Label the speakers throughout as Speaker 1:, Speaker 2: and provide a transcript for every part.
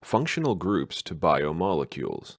Speaker 1: Functional groups to biomolecules.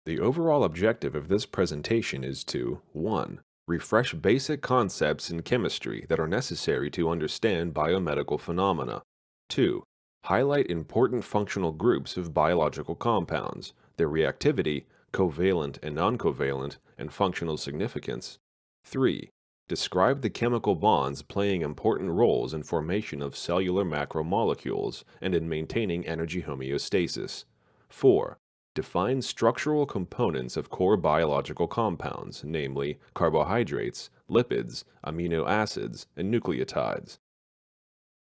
Speaker 1: The overall objective of this presentation is to 1. Refresh basic concepts in chemistry that are necessary to understand biomedical phenomena. 2. Highlight important functional groups of biological compounds, their reactivity, covalent and noncovalent, and functional significance. 3. Describe the chemical bonds playing important roles in formation of cellular macromolecules and in maintaining energy homeostasis. 4. Define structural components of core biological compounds, namely carbohydrates, lipids, amino acids, and nucleotides.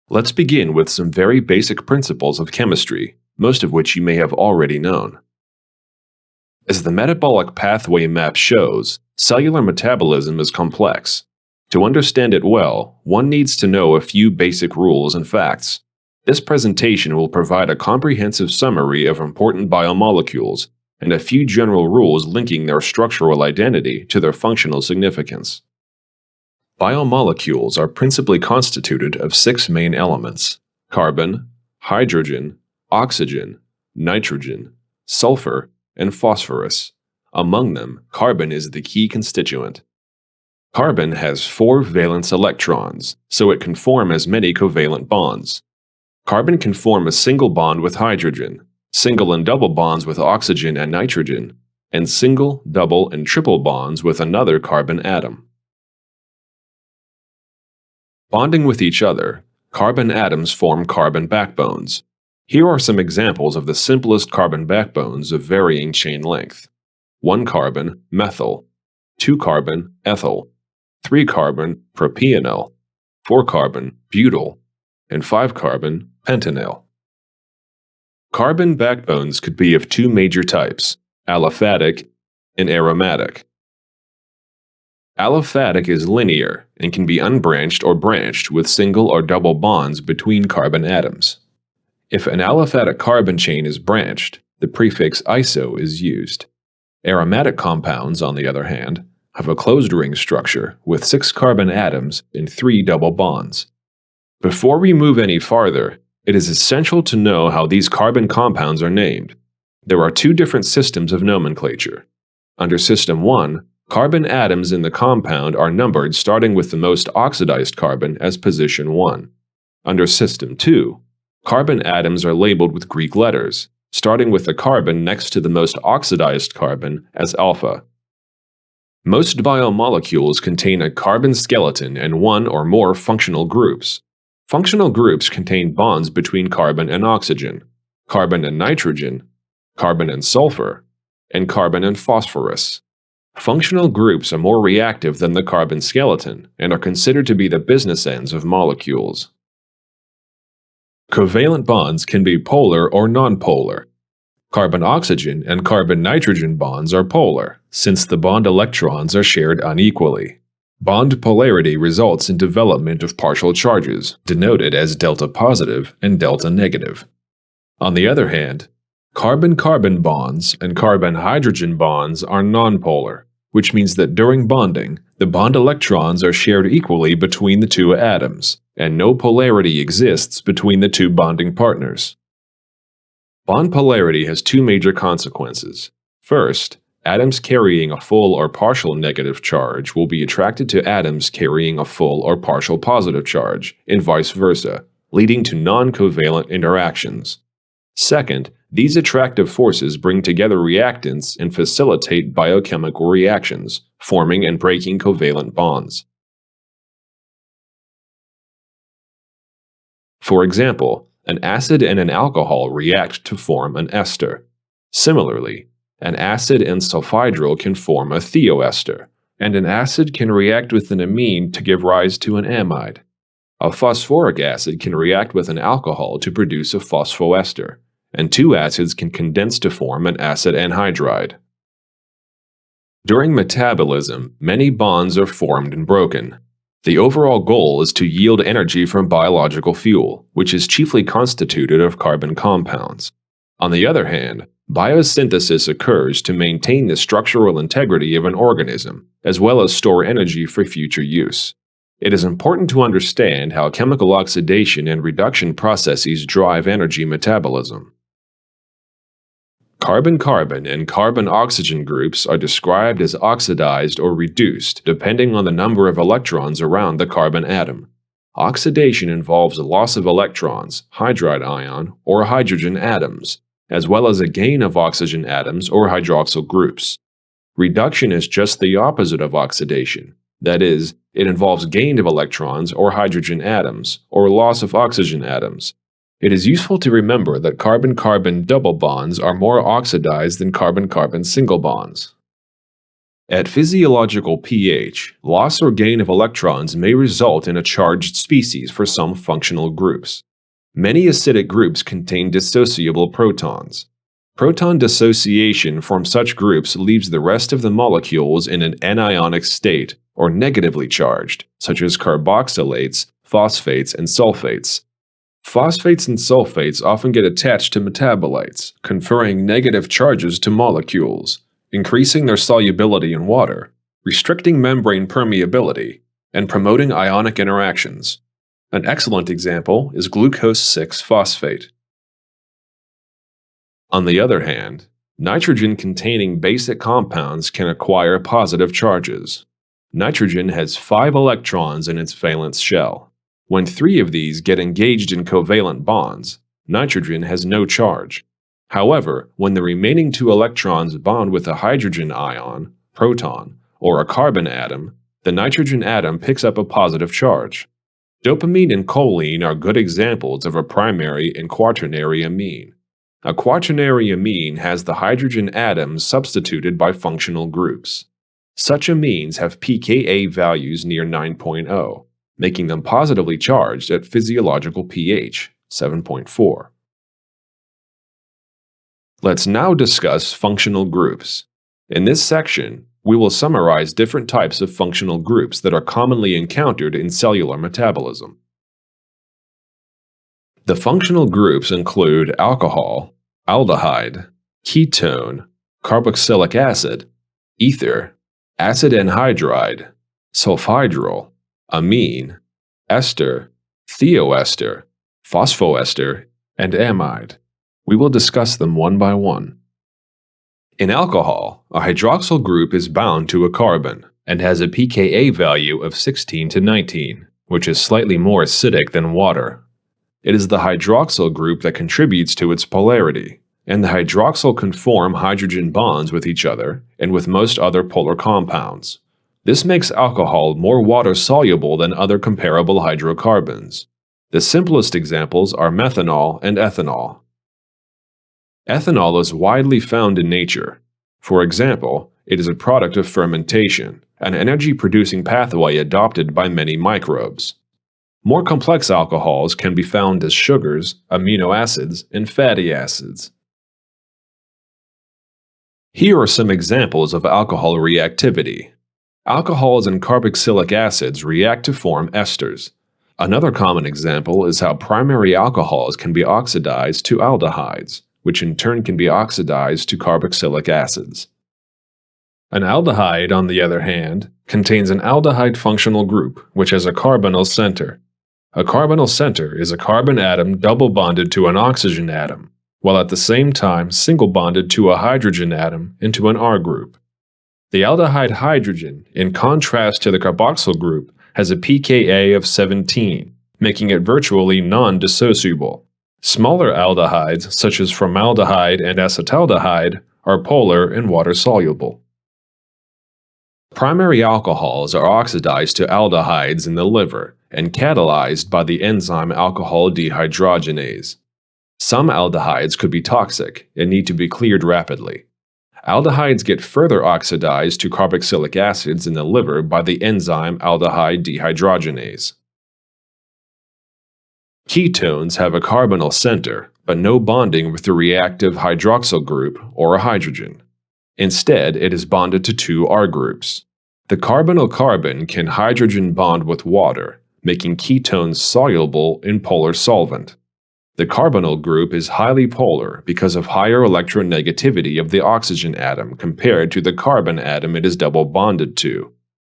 Speaker 1: Let's begin with some very basic principles of chemistry, most of which you may have already known. As the metabolic pathway map shows, cellular metabolism is complex. To understand it well, one needs to know a few basic rules and facts. This presentation will provide a comprehensive summary of important biomolecules and a few general rules linking their structural identity to their functional significance. Biomolecules are principally constituted of 6 main elements: carbon, hydrogen, oxygen, nitrogen, sulfur, and phosphorus. Among them, carbon is the key constituent. Carbon has 4 valence electrons, so it can form as many covalent bonds. Carbon can form a single bond with hydrogen, single and double bonds with oxygen and nitrogen, and single, double, and triple bonds with another carbon atom. Bonding with each other, carbon atoms form carbon backbones. Here are some examples of the simplest carbon backbones of varying chain length: 1 carbon, methyl; 2 carbon, ethyl; 3 carbon, propionyl; 4 carbon, butyl; and 5 carbon, pentanyl. Carbon backbones could be of 2 major types: aliphatic and aromatic. Aliphatic is linear and can be unbranched or branched with single or double bonds between carbon atoms. If an aliphatic carbon chain is branched, the prefix iso is used. Aromatic compounds, on the other hand, have a closed ring structure with 6 carbon atoms and 3 double bonds. Before we move any farther, it is essential to know how these carbon compounds are named. There are 2 different systems of nomenclature. Under System 1, carbon atoms in the compound are numbered starting with the most oxidized carbon as position 1. Under System 2, carbon atoms are labeled with Greek letters, starting with the carbon next to the most oxidized carbon as alpha. Most biomolecules contain a carbon skeleton and 1 or more functional groups. Functional groups contain bonds between carbon and oxygen, carbon and nitrogen, carbon and sulfur, and carbon and phosphorus. Functional groups are more reactive than the carbon skeleton and are considered to be the business ends of molecules. Covalent bonds can be polar or nonpolar. Carbon-oxygen and carbon-nitrogen bonds are polar, since the bond electrons are shared unequally. Bond polarity results in development of partial charges, denoted as delta positive and delta negative. On the other hand, carbon-carbon bonds and carbon-hydrogen bonds are nonpolar, which means that during bonding, the bond electrons are shared equally between the 2 atoms, and no polarity exists between the 2 bonding partners. Bond polarity has 2 major consequences. First, atoms carrying a full or partial negative charge will be attracted to atoms carrying a full or partial positive charge, and vice versa, leading to non-covalent interactions. Second, these attractive forces bring together reactants and facilitate biochemical reactions, forming and breaking covalent bonds. For example, an acid and an alcohol react to form an ester. Similarly, an acid and sulfhydryl can form a thioester, and an acid can react with an amine to give rise to an amide. A phosphoric acid can react with an alcohol to produce a phosphoester, and 2 acids can condense to form an acid anhydride. During metabolism, many bonds are formed and broken. The overall goal is to yield energy from biological fuel, which is chiefly constituted of carbon compounds. On the other hand, biosynthesis occurs to maintain the structural integrity of an organism, as well as store energy for future use. It is important to understand how chemical oxidation and reduction processes drive energy metabolism. Carbon-carbon and carbon-oxygen groups are described as oxidized or reduced depending on the number of electrons around the carbon atom. Oxidation involves a loss of electrons, hydride ion, or hydrogen atoms, as well as a gain of oxygen atoms or hydroxyl groups. Reduction is just the opposite of oxidation. That is, it involves gain of electrons or hydrogen atoms, or loss of oxygen atoms. It is useful to remember that carbon-carbon double bonds are more oxidized than carbon-carbon single bonds. At physiological pH, loss or gain of electrons may result in a charged species for some functional groups. Many acidic groups contain dissociable protons. Proton dissociation from such groups leaves the rest of the molecules in an anionic state, or negatively charged, such as carboxylates, phosphates, and sulfates. Phosphates and sulfates often get attached to metabolites, conferring negative charges to molecules, increasing their solubility in water, restricting membrane permeability, and promoting ionic interactions. An excellent example is glucose 6-phosphate. On the other hand, nitrogen-containing basic compounds can acquire positive charges. Nitrogen has 5 electrons in its valence shell. When 3 of these get engaged in covalent bonds, nitrogen has no charge. However, when the remaining 2 electrons bond with a hydrogen ion, proton, or a carbon atom, the nitrogen atom picks up a positive charge. Dopamine and choline are good examples of a primary and quaternary amine. A quaternary amine has the hydrogen atoms substituted by functional groups. Such amines have pKa values near 9.0. Making them positively charged at physiological pH, 7.4. Let's now discuss functional groups. In this section, we will summarize different types of functional groups that are commonly encountered in cellular metabolism. The functional groups include alcohol, aldehyde, ketone, carboxylic acid, ether, acid anhydride, sulfhydryl, amine, ester, thioester, phosphoester, and amide. We will discuss them one by one. In alcohol, a hydroxyl group is bound to a carbon and has a pKa value of 16 to 19, which is slightly more acidic than water. It is the hydroxyl group that contributes to its polarity, and the hydroxyl can form hydrogen bonds with each other and with most other polar compounds. This makes alcohol more water-soluble than other comparable hydrocarbons. The simplest examples are methanol and ethanol. Ethanol is widely found in nature. For example, it is a product of fermentation, an energy-producing pathway adopted by many microbes. More complex alcohols can be found as sugars, amino acids, and fatty acids. Here are some examples of alcohol reactivity. Alcohols and carboxylic acids react to form esters. Another common example is how primary alcohols can be oxidized to aldehydes, which in turn can be oxidized to carboxylic acids. An aldehyde, on the other hand, contains an aldehyde functional group, which has a carbonyl center. A carbonyl center is a carbon atom double bonded to an oxygen atom, while at the same time single bonded to a hydrogen atom into an R group. The aldehyde hydrogen, in contrast to the carboxyl group, has a pKa of 17, making it virtually non-dissociable. Smaller aldehydes, such as formaldehyde and acetaldehyde, are polar and water-soluble. Primary alcohols are oxidized to aldehydes in the liver and catalyzed by the enzyme alcohol dehydrogenase. Some aldehydes could be toxic and need to be cleared rapidly. Aldehydes get further oxidized to carboxylic acids in the liver by the enzyme aldehyde dehydrogenase. Ketones have a carbonyl center, but no bonding with the reactive hydroxyl group or a hydrogen. Instead, it is bonded to 2 R groups. The carbonyl carbon can hydrogen bond with water, making ketones soluble in polar solvent. The carbonyl group is highly polar because of higher electronegativity of the oxygen atom compared to the carbon atom it is double bonded to.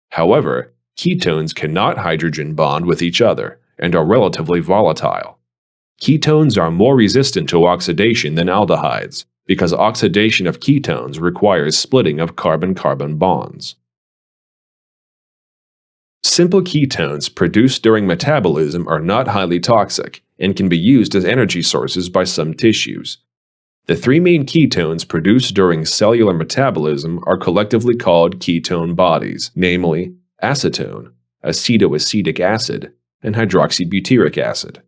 Speaker 1: However, Ketones cannot hydrogen bond with each other and are relatively volatile. Ketones are more resistant to oxidation than aldehydes because oxidation of ketones requires splitting of carbon-carbon bonds. Simple ketones produced during metabolism are not highly toxic and can be used as energy sources by some tissues. The three main ketones produced during cellular metabolism are collectively called ketone bodies, namely acetone, acetoacetic acid, and hydroxybutyric acid.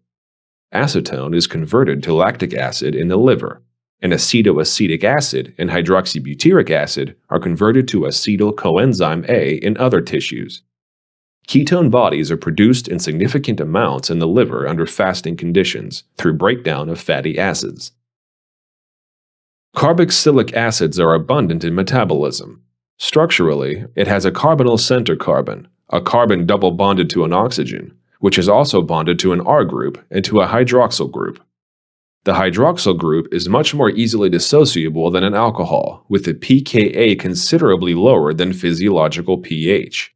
Speaker 1: Acetone is converted to lactic acid in the liver, and acetoacetic acid and hydroxybutyric acid are converted to acetyl coenzyme A in other tissues. Ketone bodies are produced in significant amounts in the liver under fasting conditions through breakdown of fatty acids. Carboxylic acids are abundant in metabolism. Structurally, it has a carbonyl center carbon, a carbon double bonded to an oxygen, which is also bonded to an R group and to a hydroxyl group. The hydroxyl group is much more easily dissociable than an alcohol, with the pKa considerably lower than physiological pH.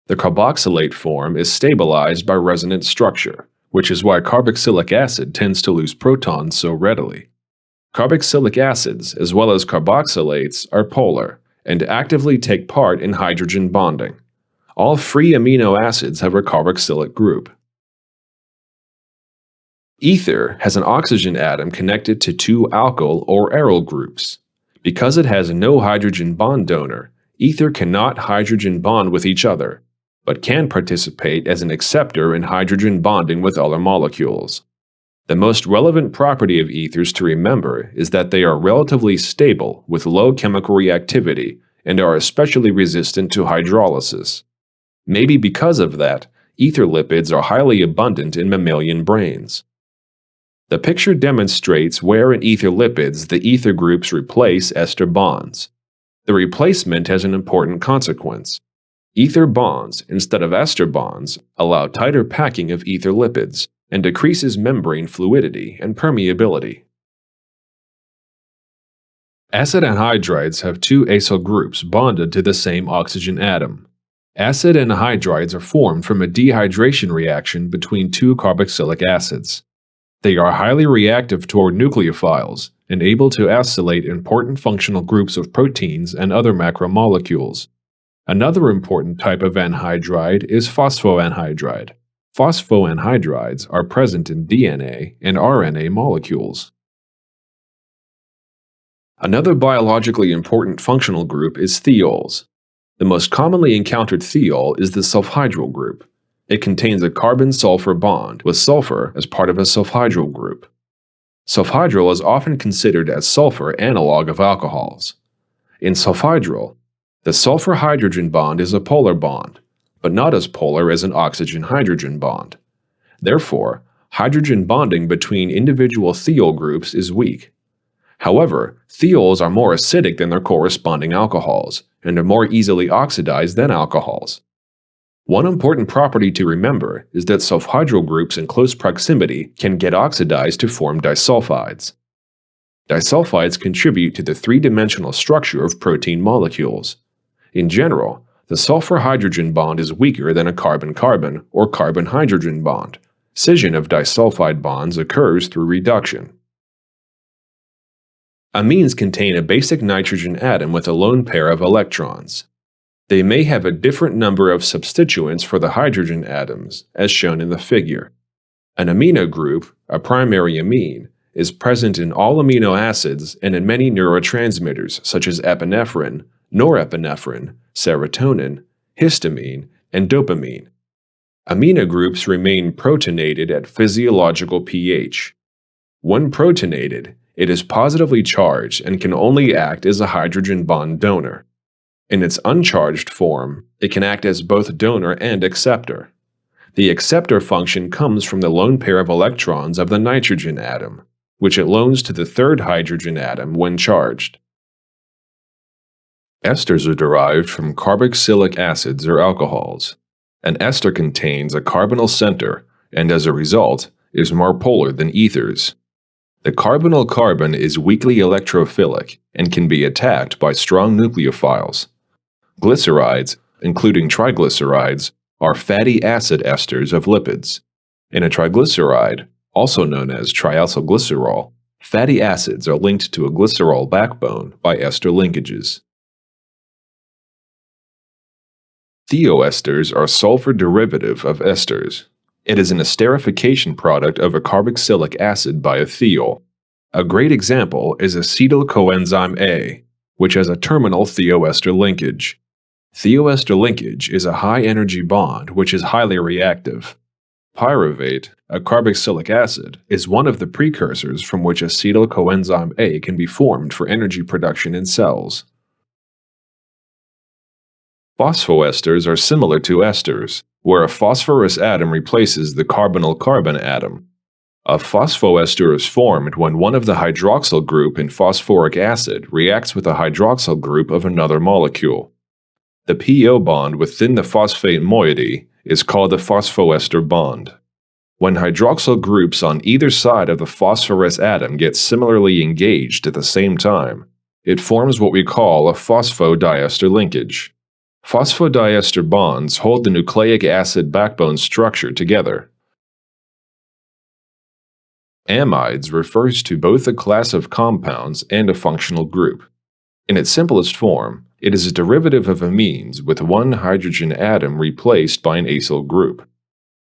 Speaker 1: The carboxylate form is stabilized by resonance structure, which is why carboxylic acid tends to lose protons so readily. Carboxylic acids, as well as carboxylates, are polar and actively take part in hydrogen bonding. All free amino acids have a carboxylic group. Ether has an oxygen atom connected to two alkyl or aryl groups. Because it has no hydrogen bond donor, ether cannot hydrogen bond with each other, but can participate as an acceptor in hydrogen bonding with other molecules. The most relevant property of ethers to remember is that they are relatively stable with low chemical reactivity and are especially resistant to hydrolysis. Maybe because of that, ether lipids are highly abundant in mammalian brains. The picture demonstrates where in ether lipids the ether groups replace ester bonds. The replacement has an important consequence. Ether bonds, instead of ester bonds, allow tighter packing of ether lipids and decreases membrane fluidity and permeability. Acid anhydrides have two acyl groups bonded to the same oxygen atom. Acid anhydrides are formed from a dehydration reaction between two carboxylic acids. They are highly reactive toward nucleophiles and able to acylate important functional groups of proteins and other macromolecules. Another important type of anhydride is phosphoanhydride. Phosphoanhydrides are present in DNA and RNA molecules. Another biologically important functional group is thiols. The most commonly encountered thiol is the sulfhydryl group. It contains a carbon-sulfur bond with sulfur as part of a sulfhydryl group. Sulfhydryl is often considered as sulfur analog of alcohols. In sulfhydryl, the sulfur-hydrogen bond is a polar bond, but not as polar as an oxygen-hydrogen bond. Therefore, hydrogen bonding between individual thiol groups is weak. However, thiols are more acidic than their corresponding alcohols and are more easily oxidized than alcohols. One important property to remember is that sulfhydryl groups in close proximity can get oxidized to form disulfides. Disulfides contribute to the three-dimensional structure of protein molecules. In general, the sulfur-hydrogen bond is weaker than a carbon-carbon or carbon-hydrogen bond. Scission of disulfide bonds occurs through reduction. Amines contain a basic nitrogen atom with a lone pair of electrons. They may have a different number of substituents for the hydrogen atoms, as shown in the figure. An amino group, a primary amine, is present in all amino acids and in many neurotransmitters such as epinephrine, norepinephrine, serotonin, histamine, and dopamine. Amino groups remain protonated at physiological pH. When protonated, it is positively charged and can only act as a hydrogen bond donor. In its uncharged form, it can act as both donor and acceptor. The acceptor function comes from the lone pair of electrons of the nitrogen atom, which it loans to the third hydrogen atom when charged. Esters are derived from carboxylic acids or alcohols. An ester contains a carbonyl center and, as a result, is more polar than ethers. The carbonyl carbon is weakly electrophilic and can be attacked by strong nucleophiles. Glycerides, including triglycerides, are fatty acid esters of lipids. In a triglyceride, also known as triacylglycerol, fatty acids are linked to a glycerol backbone by ester linkages. Thioesters are sulfur derivative of esters. It is an esterification product of a carboxylic acid by a thiol. A great example is acetyl coenzyme A, which has a terminal thioester linkage. Thioester linkage is a high-energy bond which is highly reactive. Pyruvate, a carboxylic acid, is one of the precursors from which acetyl coenzyme A can be formed for energy production in cells. Phosphoesters are similar to esters, where a phosphorus atom replaces the carbonyl carbon atom. A phosphoester is formed when one of the hydroxyl group in phosphoric acid reacts with a hydroxyl group of another molecule. The PO bond within the phosphate moiety is called the phosphoester bond. When hydroxyl groups on either side of the phosphorus atom get similarly engaged at the same time, it forms what we call a phosphodiester linkage. Phosphodiester bonds hold the nucleic acid backbone structure together. Amides refers to both a class of compounds and a functional group. In its simplest form, it is a derivative of amines with one hydrogen atom replaced by an acyl group.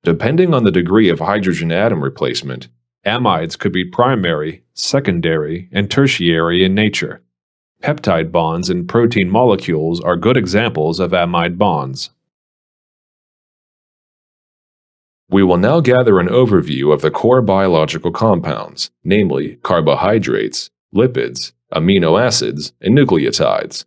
Speaker 1: Depending on the degree of hydrogen atom replacement, amides could be primary, secondary, and tertiary in nature. Peptide bonds in protein molecules are good examples of amide bonds. We will now gather an overview of the core biological compounds, namely carbohydrates, lipids, amino acids, and nucleotides.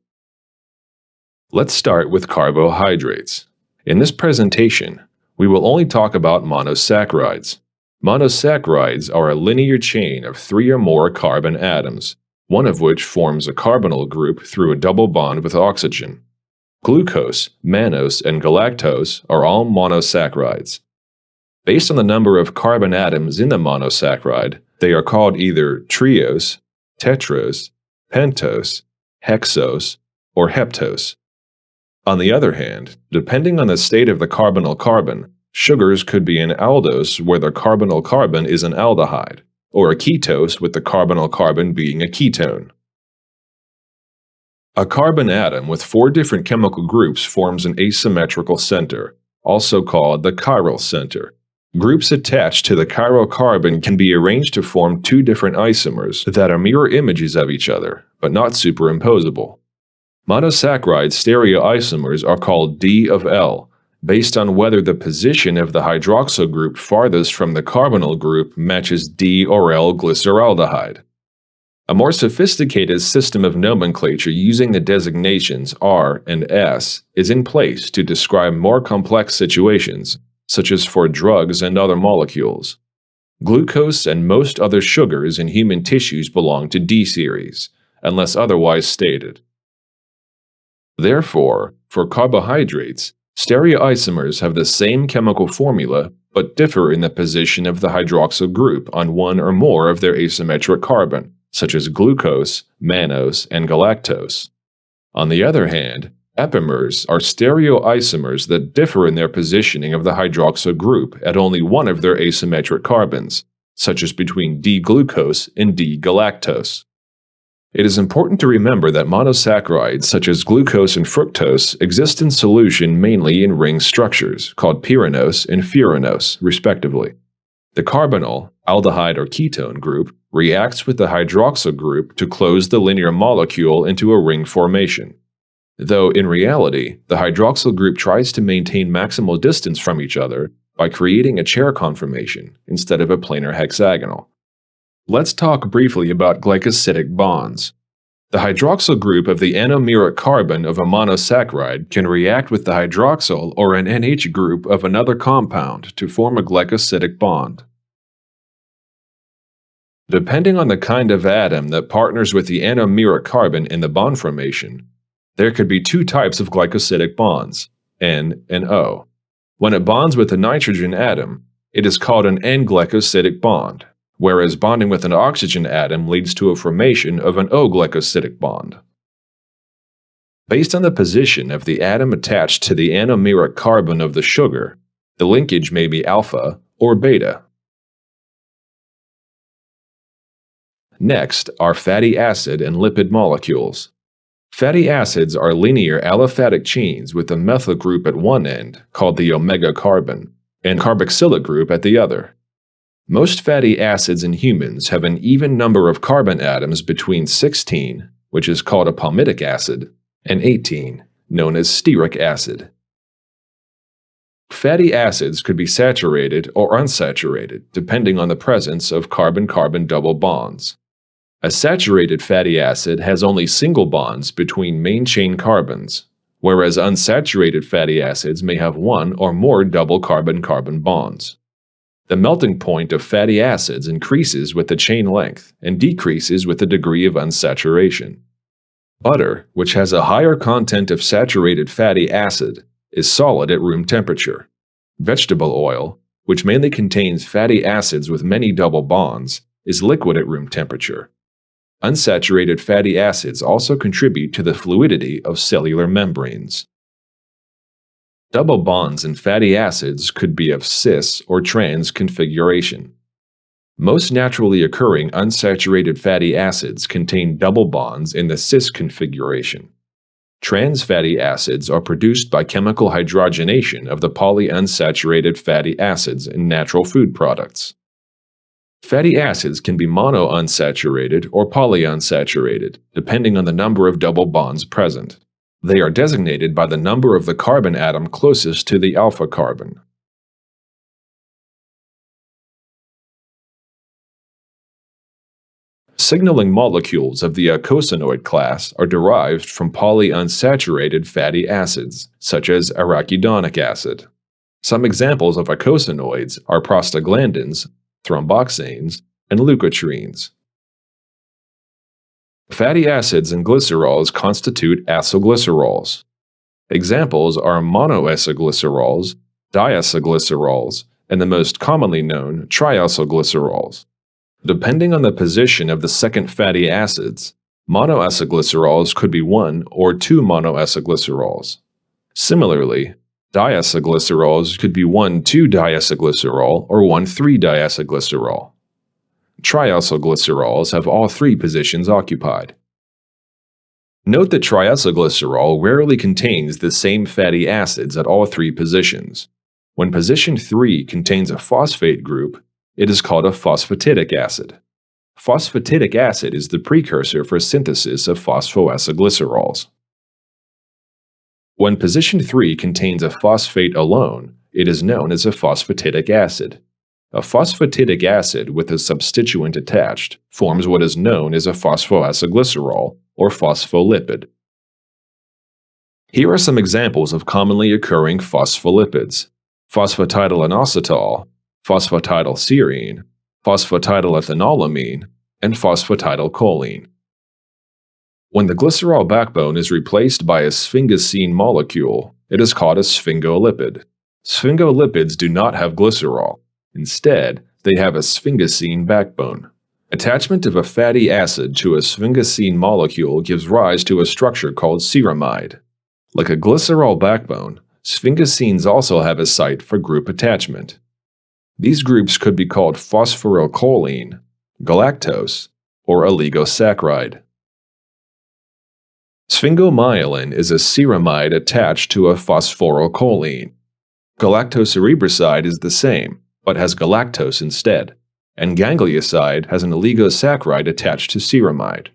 Speaker 1: Let's start with carbohydrates. In this presentation, we will only talk about monosaccharides. Monosaccharides are a linear chain of 3 or more carbon atoms, one of which forms a carbonyl group through a double bond with oxygen. Glucose, mannose, and galactose are all monosaccharides. Based on the number of carbon atoms in the monosaccharide, they are called either triose, tetrose, pentose, hexose, or heptose. On the other hand, depending on the state of the carbonyl carbon, sugars could be an aldose where the carbonyl carbon is an aldehyde, or a ketose with the carbonyl carbon being a ketone. A carbon atom with 4 different chemical groups forms an asymmetrical center, also called the chiral center. Groups attached to the chiral carbon can be arranged to form 2 different isomers that are mirror images of each other, but not superimposable. Monosaccharide stereoisomers are called D of L, based on whether the position of the hydroxyl group farthest from the carbonyl group matches D or L glyceraldehyde. A more sophisticated system of nomenclature using the designations R and S is in place to describe more complex situations, such as for drugs and other molecules. Glucose and most other sugars in human tissues belong to D series, unless otherwise stated. Therefore, for carbohydrates, stereoisomers have the same chemical formula but differ in the position of the hydroxyl group on one or more of their asymmetric carbon, such as glucose, mannose, and galactose. On the other hand, epimers are stereoisomers that differ in their positioning of the hydroxyl group at only one of their asymmetric carbons, such as between D-glucose and D-galactose. It is important to remember that monosaccharides such as glucose and fructose exist in solution mainly in ring structures called pyranose and furanose, respectively. The carbonyl, aldehyde or ketone group reacts with the hydroxyl group to close the linear molecule into a ring formation. Though in reality, the hydroxyl group tries to maintain maximal distance from each other by creating a chair conformation instead of a planar hexagonal. Let's talk briefly about glycosidic bonds. The hydroxyl group of the anomeric carbon of a monosaccharide can react with the hydroxyl or an NH group of another compound to form a glycosidic bond. Depending on the kind of atom that partners with the anomeric carbon in the bond formation, there could be 2 types of glycosidic bonds, N and O. When it bonds with a nitrogen atom, it is called an N-glycosidic bond, whereas bonding with an oxygen atom leads to a formation of an O-glycosidic bond. Based on the position of the atom attached to the anomeric carbon of the sugar, the linkage may be alpha or beta. Next are fatty acid and lipid molecules. Fatty acids are linear aliphatic chains with a methyl group at one end, called the omega carbon, and carboxylic group at the other. Most fatty acids in humans have an even number of carbon atoms between 16, which is called a palmitic acid, and 18, known as stearic acid. Fatty acids could be saturated or unsaturated, depending on the presence of carbon-carbon double bonds. A saturated fatty acid has only single bonds between main chain carbons, whereas unsaturated fatty acids may have one or more double carbon-carbon bonds. The melting point of fatty acids increases with the chain length and decreases with the degree of unsaturation. Butter, which has a higher content of saturated fatty acid, is solid at room temperature. Vegetable oil, which mainly contains fatty acids with many double bonds, is liquid at room temperature. Unsaturated fatty acids also contribute to the fluidity of cellular membranes. Double bonds in fatty acids could be of cis or trans configuration. Most naturally occurring unsaturated fatty acids contain double bonds in the cis configuration. Trans fatty acids are produced by chemical hydrogenation of the polyunsaturated fatty acids in natural food products. Fatty acids can be monounsaturated or polyunsaturated, depending on the number of double bonds present. They are designated by the number of the carbon atom closest to the alpha carbon. Signaling molecules of the eicosanoid class are derived from polyunsaturated fatty acids, such as arachidonic acid. Some examples of eicosanoids are prostaglandins, thromboxanes, and leukotrienes. Fatty acids and glycerols constitute acylglycerols. Examples are monoacylglycerols, diacylglycerols, and the most commonly known triacylglycerols. Depending on the position of the second fatty acids, monoacylglycerols could be one or two monoacylglycerols. Similarly, diacylglycerols could be 1,2-diacylglycerol or 1,3-diacylglycerol. Triacylglycerols have all three positions occupied. Note that triacylglycerol rarely contains the same fatty acids at all three positions. When position 3 contains a phosphate group, it is called a phosphatidic acid. Phosphatidic acid is the precursor for synthesis of phosphoacylglycerols. When position 3 contains a phosphate alone, it is known as a phosphatidic acid. A phosphatidic acid with a substituent attached forms what is known as a phosphoacylglycerol or phospholipid. Here are some examples of commonly occurring phospholipids: phosphatidylinositol, phosphatidylserine, phosphatidylethanolamine, and phosphatidylcholine. When the glycerol backbone is replaced by a sphingosine molecule, it is called a sphingolipid. Sphingolipids do not have glycerol. Instead, they have a sphingosine backbone. Attachment of a fatty acid to a sphingosine molecule gives rise to a structure called ceramide. Like a glycerol backbone, sphingosines also have a site for group attachment. These groups could be called phosphorylcholine, galactose, or oligosaccharide. Sphingomyelin is a ceramide attached to a phosphorylcholine. Galactocerebroside is the same, but has galactose instead, and ganglioside has an oligosaccharide attached to ceramide.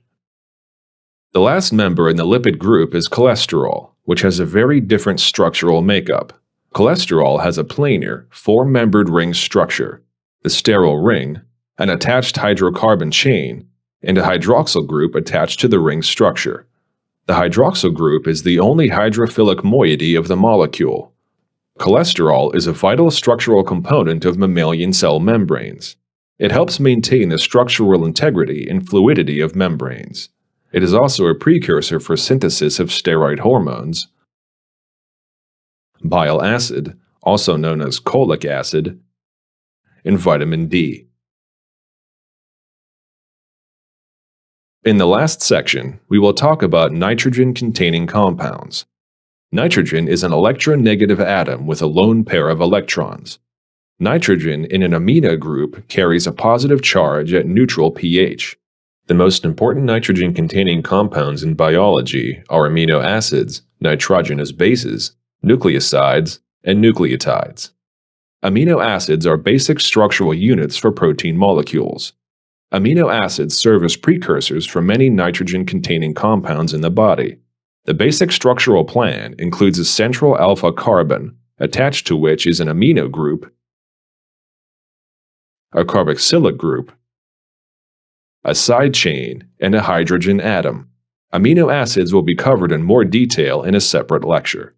Speaker 1: The last member in the lipid group is cholesterol, which has a very different structural makeup. Cholesterol has a planar, four-membered ring structure, the sterile ring, an attached hydrocarbon chain, and a hydroxyl group attached to the ring structure. The hydroxyl group is the only hydrophilic moiety of the molecule. Cholesterol is a vital structural component of mammalian cell membranes. It helps maintain the structural integrity and fluidity of membranes. It is also a precursor for synthesis of steroid hormones, bile acid, also known as cholic acid, and vitamin D. In the last section, we will talk about nitrogen-containing compounds. Nitrogen is an electronegative atom with a lone pair of electrons. Nitrogen in an amino group carries a positive charge at neutral pH. The most important nitrogen-containing compounds in biology are amino acids, nitrogenous bases, nucleosides, and nucleotides. Amino acids are basic structural units for protein molecules. Amino acids serve as precursors for many nitrogen-containing compounds in the body. The basic structural plan includes a central alpha carbon, attached to which is an amino group, a carboxylic group, a side chain, and a hydrogen atom. Amino acids will be covered in more detail in a separate lecture.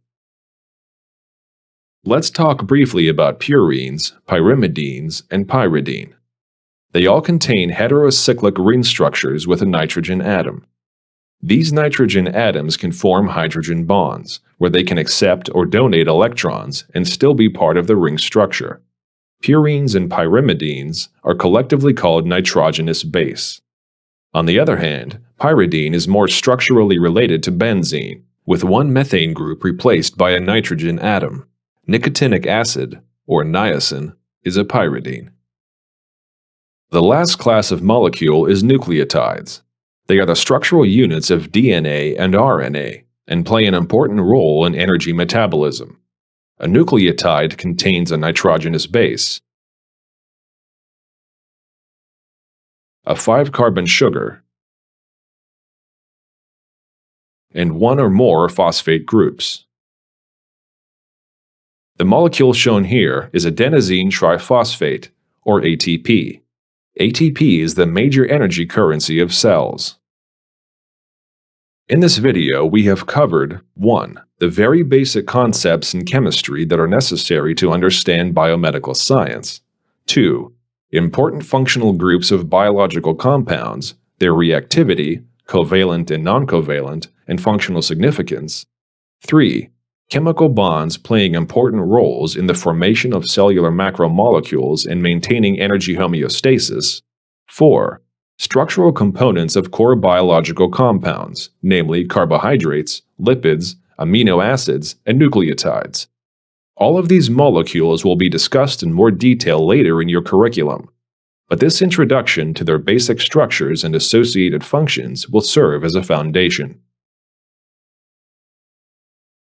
Speaker 1: Let's talk briefly about purines, pyrimidines, and pyridine. They all contain heterocyclic ring structures with a nitrogen atom. These nitrogen atoms can form hydrogen bonds, where they can accept or donate electrons and still be part of the ring structure. Purines and pyrimidines are collectively called nitrogenous base. On the other hand, pyridine is more structurally related to benzene, with one methane group replaced by a nitrogen atom. Nicotinic acid, or niacin, is a pyridine. The last class of molecule is nucleotides. They are the structural units of DNA and RNA and play an important role in energy metabolism. A nucleotide contains a nitrogenous base, a 5-carbon sugar, and one or more phosphate groups. The molecule shown here is adenosine triphosphate, or ATP. ATP is the major energy currency of cells. In this video, we have covered 1. The very basic concepts in chemistry that are necessary to understand biomedical science. 2. Important functional groups of biological compounds, their reactivity, covalent and noncovalent, and functional significance. 3. Chemical bonds playing important roles in the formation of cellular macromolecules and maintaining energy homeostasis. 4. Structural components of core biological compounds, namely carbohydrates, lipids, amino acids, and nucleotides. All of these molecules will be discussed in more detail later in your curriculum, but this introduction to their basic structures and associated functions will serve as a foundation.